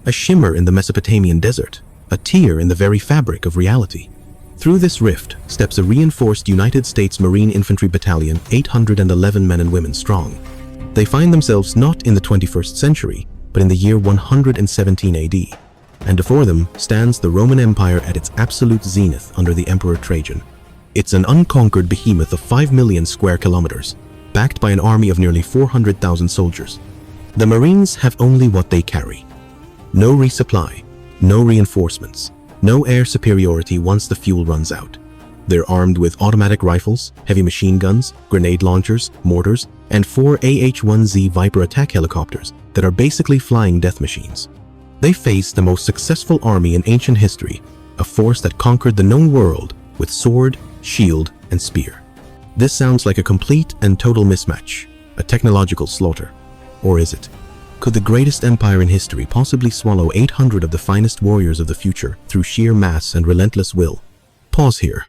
a shimmer in the Mesopotamian desert, a tear in the very fabric of reality. Through this rift steps a reinforced United States Marine Infantry Battalion, 811 men and women strong. They find themselves not in the 21st century, but in the year 117 AD, and before them stands the Roman Empire at its absolute zenith under the Emperor Trajan. It's an unconquered behemoth of 5 million square kilometers, backed by an army of nearly 400,000 soldiers. The Marines have only what they carry. No resupply, no reinforcements, no air superiority once the fuel runs out. They're armed with automatic rifles, heavy machine guns, grenade launchers, mortars, and 4 AH-1Z Viper attack helicopters that are basically flying death machines. They face the most successful army in ancient history, a force that conquered the known world with sword, shield, and spear. This sounds like a complete and total mismatch, a technological slaughter. Or is it? Could the greatest empire in history possibly swallow 800 of the finest warriors of the future through sheer mass and relentless will? Pause here.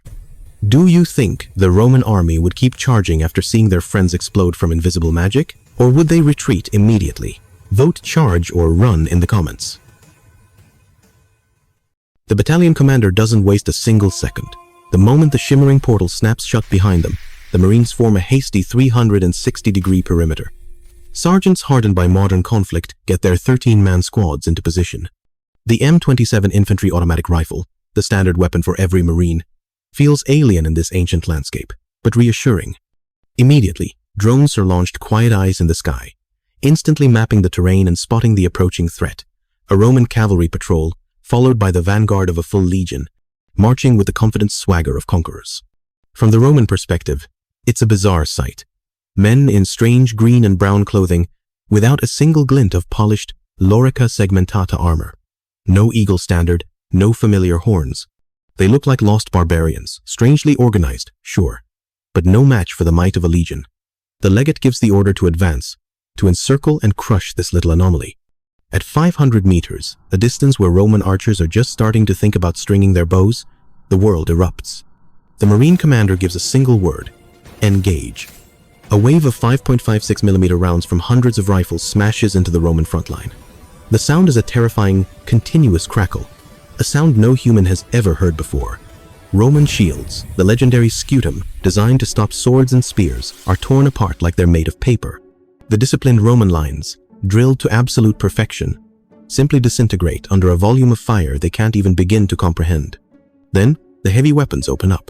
Do you think the Roman army would keep charging after seeing their friends explode from invisible magic? Or would they retreat immediately? Vote charge or run in the comments. The battalion commander doesn't waste a single second. The moment the shimmering portal snaps shut behind them, the Marines form a hasty 360-degree perimeter. Sergeants hardened by modern conflict get their 13-man squads into position. The M27 infantry automatic rifle, the standard weapon for every Marine, feels alien in this ancient landscape, but reassuring. Immediately, drones are launched quiet eyes in the sky, instantly mapping the terrain and spotting the approaching threat. A Roman cavalry patrol, followed by the vanguard of a full legion, marching with the confident swagger of conquerors. From the Roman perspective, it's a bizarre sight. Men in strange green and brown clothing, without a single glint of polished lorica segmentata armor. No eagle standard, no familiar horns. They look like lost barbarians, strangely organized, sure, but no match for the might of a legion. The legate gives the order to advance, to encircle and crush this little anomaly. At 500 meters, a distance where Roman archers are just starting to think about stringing their bows, the world erupts. The Marine commander gives a single word: engage. A wave of 5.56mm rounds from hundreds of rifles smashes into the Roman front line. The sound is a terrifying, continuous crackle, a sound no human has ever heard before. Roman shields, the legendary scutum, designed to stop swords and spears, are torn apart like they're made of paper. The disciplined Roman lines, drilled to absolute perfection, simply disintegrate under a volume of fire they can't even begin to comprehend. Then, the heavy weapons open up.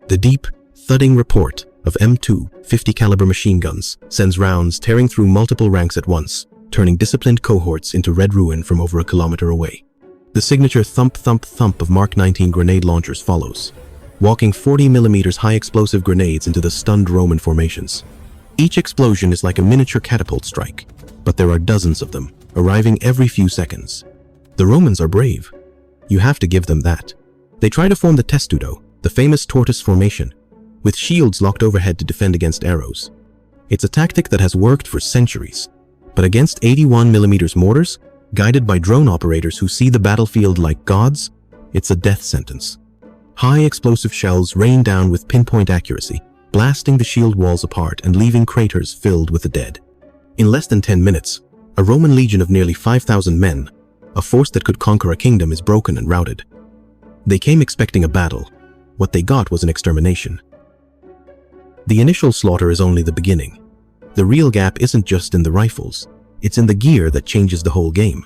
The deep, thudding report of M2 50 caliber machine guns sends rounds tearing through multiple ranks at once, turning disciplined cohorts into red ruin from over a kilometer away. The signature thump thump thump of Mark 19 grenade launchers follows, walking 40mm high explosive grenades into the stunned Roman formations. Each explosion is like a miniature catapult strike, but there are dozens of them, arriving every few seconds. The Romans are brave. You have to give them that. They try to form the Testudo, the famous tortoise formation, with shields locked overhead to defend against arrows. It's a tactic that has worked for centuries, but against 81mm mortars, guided by drone operators who see the battlefield like gods, it's a death sentence. High explosive shells rain down with pinpoint accuracy, blasting the shield walls apart and leaving craters filled with the dead. In less than 10 minutes, a Roman legion of nearly 5,000 men, a force that could conquer a kingdom, is broken and routed. They came expecting a battle. What they got was an extermination. The initial slaughter is only the beginning. The real gap isn't just in the rifles, it's in the gear that changes the whole game.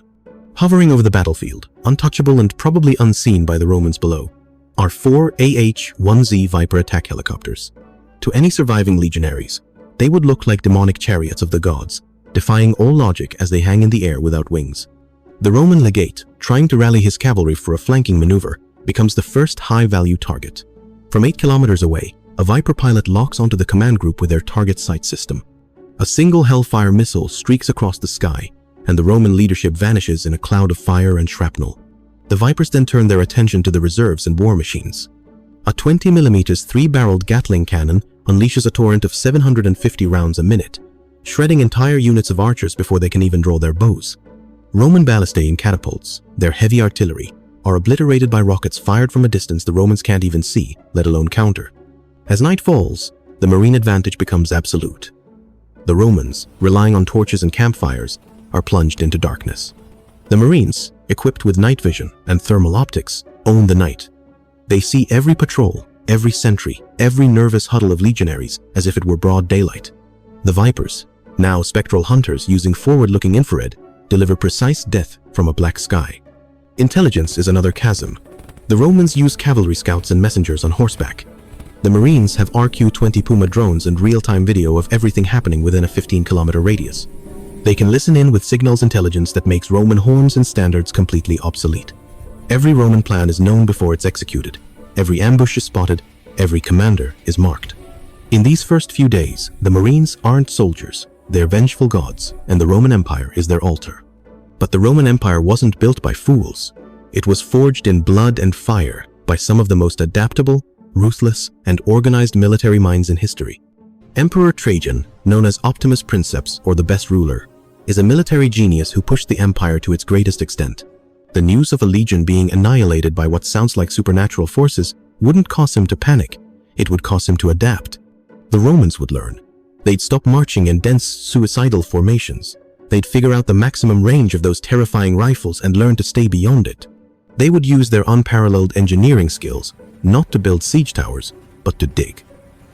Hovering over the battlefield, untouchable and probably unseen by the Romans below, are 4 AH-1Z Viper attack helicopters. To any surviving legionaries, they would look like demonic chariots of the gods, defying all logic as they hang in the air without wings. The Roman legate, trying to rally his cavalry for a flanking maneuver, becomes the first high-value target. From 8 kilometers away, a Viper pilot locks onto the command group with their target sight system. A single Hellfire missile streaks across the sky, and the Roman leadership vanishes in a cloud of fire and shrapnel. The Vipers then turn their attention to the reserves and war machines. A 20mm 3-barreled Gatling cannon unleashes a torrent of 750 rounds a minute, shredding entire units of archers before they can even draw their bows. Roman ballistae and catapults, their heavy artillery, are obliterated by rockets fired from a distance the Romans can't even see, let alone counter. As night falls, the Marine advantage becomes absolute. The Romans, relying on torches and campfires, are plunged into darkness. The Marines, equipped with night vision and thermal optics, own the night. They see every patrol, every sentry, every nervous huddle of legionaries as if it were broad daylight. The Vipers, now spectral hunters using forward-looking infrared, deliver precise death from a black sky. Intelligence is another chasm. The Romans use cavalry scouts and messengers on horseback. The Marines have RQ-20 Puma drones and real-time video of everything happening within a 15-kilometer radius. They can listen in with signals intelligence that makes Roman horns and standards completely obsolete. Every Roman plan is known before it's executed. Every ambush is spotted. Every commander is marked. In these first few days, the Marines aren't soldiers. They're vengeful gods, and the Roman Empire is their altar. But the Roman Empire wasn't built by fools. It was forged in blood and fire by some of the most adaptable, ruthless, and organized military minds in history. Emperor Trajan, known as Optimus Princeps or the best ruler, is a military genius who pushed the empire to its greatest extent. The news of a legion being annihilated by what sounds like supernatural forces wouldn't cause him to panic. It would cause him to adapt. The Romans would learn. They'd stop marching in dense, suicidal formations. They'd figure out the maximum range of those terrifying rifles and learn to stay beyond it. They would use their unparalleled engineering skills not to build siege towers, but to dig.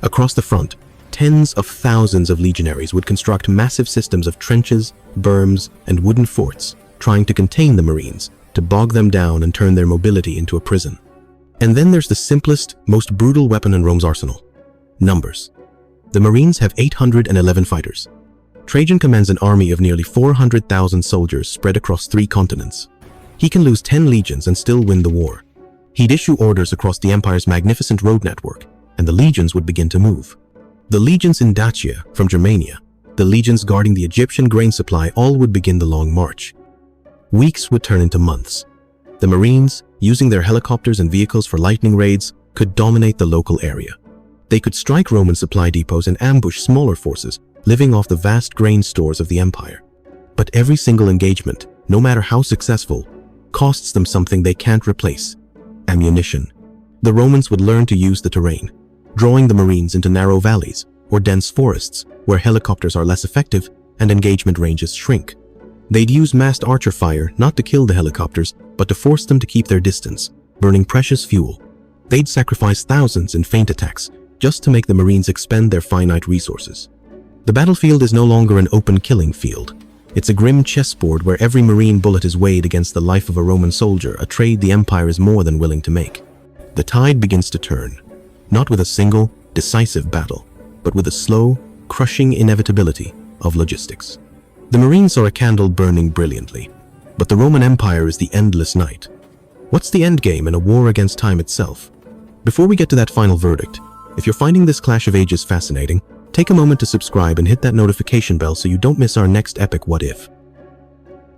Across the front, tens of thousands of legionaries would construct massive systems of trenches, berms, and wooden forts, trying to contain the Marines, to bog them down and turn their mobility into a prison. And then there's the simplest, most brutal weapon in Rome's arsenal: numbers. The Marines have 811 fighters. Trajan commands an army of nearly 400,000 soldiers spread across 3 continents. He can lose 10 legions and still win the war. He'd issue orders across the empire's magnificent road network, and the legions would begin to move. The legions in Dacia from Germania, the legions guarding the Egyptian grain supply, all would begin the long march. Weeks would turn into months. The Marines, using their helicopters and vehicles for lightning raids, could dominate the local area. They could strike Roman supply depots and ambush smaller forces living off the vast grain stores of the empire. But every single engagement, no matter how successful, costs them something they can't replace: ammunition. The Romans would learn to use the terrain, drawing the Marines into narrow valleys or dense forests where helicopters are less effective and engagement ranges shrink. They'd use massed archer fire not to kill the helicopters, but to force them to keep their distance, burning precious fuel. They'd sacrifice thousands in feint attacks just to make the Marines expend their finite resources. The battlefield is no longer an open killing field. It's a grim chessboard where every Marine bullet is weighed against the life of a Roman soldier, a trade the empire is more than willing to make. The tide begins to turn, not with a single, decisive battle, but with a slow, crushing inevitability of logistics. The Marines are a candle burning brilliantly, but the Roman Empire is the endless night. What's the endgame in a war against time itself? Before we get to that final verdict, if you're finding this clash of ages fascinating, take a moment to subscribe and hit that notification bell so you don't miss our next epic What If.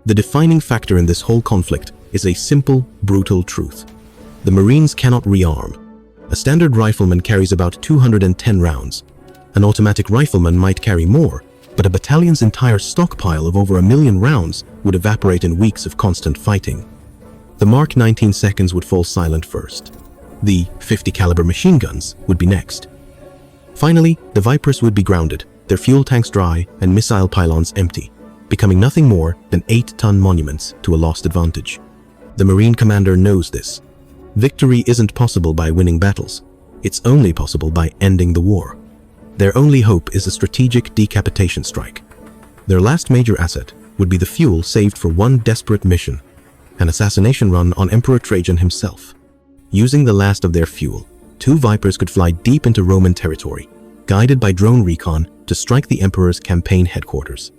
The defining factor in this whole conflict is a simple, brutal truth. The Marines cannot rearm. A standard rifleman carries about 210 rounds. An automatic rifleman might carry more, but a battalion's entire stockpile of over 1 million rounds would evaporate in weeks of constant fighting. The Mark 19 seconds would fall silent first. The 50 caliber machine guns would be next. Finally, the Vipers would be grounded, their fuel tanks dry and missile pylons empty, becoming nothing more than 8-ton monuments to a lost advantage. The Marine commander knows this. Victory isn't possible by winning battles. It's only possible by ending the war. Their only hope is a strategic decapitation strike. Their last major asset would be the fuel saved for one desperate mission, an assassination run on Emperor Trajan himself. Using the last of their fuel, 2 Vipers could fly deep into Roman territory, guided by drone recon to strike the Emperor's campaign headquarters.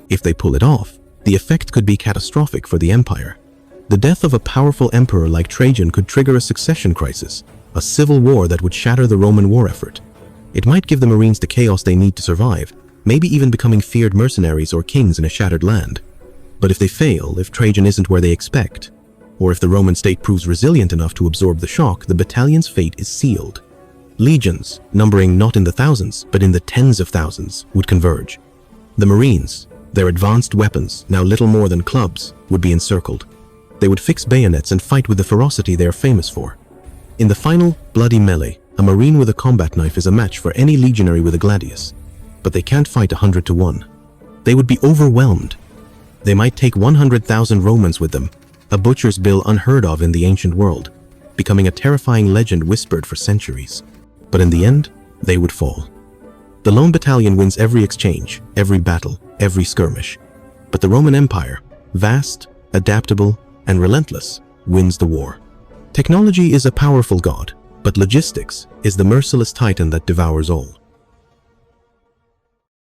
If they pull it off, the effect could be catastrophic for the empire. The death of a powerful emperor like Trajan could trigger a succession crisis, a civil war that would shatter the Roman war effort. It might give the Marines the chaos they need to survive, maybe even becoming feared mercenaries or kings in a shattered land. But if they fail, if Trajan isn't where they expect, or if the Roman state proves resilient enough to absorb the shock, the battalion's fate is sealed. Legions, numbering not in the thousands, but in the tens of thousands, would converge. The Marines, their advanced weapons, now little more than clubs, would be encircled. They would fix bayonets and fight with the ferocity they are famous for. In the final, bloody melee, a Marine with a combat knife is a match for any legionary with a gladius. But they can't fight 100 to 1. They would be overwhelmed. They might take 100,000 Romans with them, a butcher's bill unheard of in the ancient world, becoming a terrifying legend whispered for centuries. But in the end, they would fall. The lone battalion wins every exchange, every battle, every skirmish. But the Roman Empire, vast, adaptable, and relentless, wins the war. Technology is a powerful god, but logistics is the merciless titan that devours all.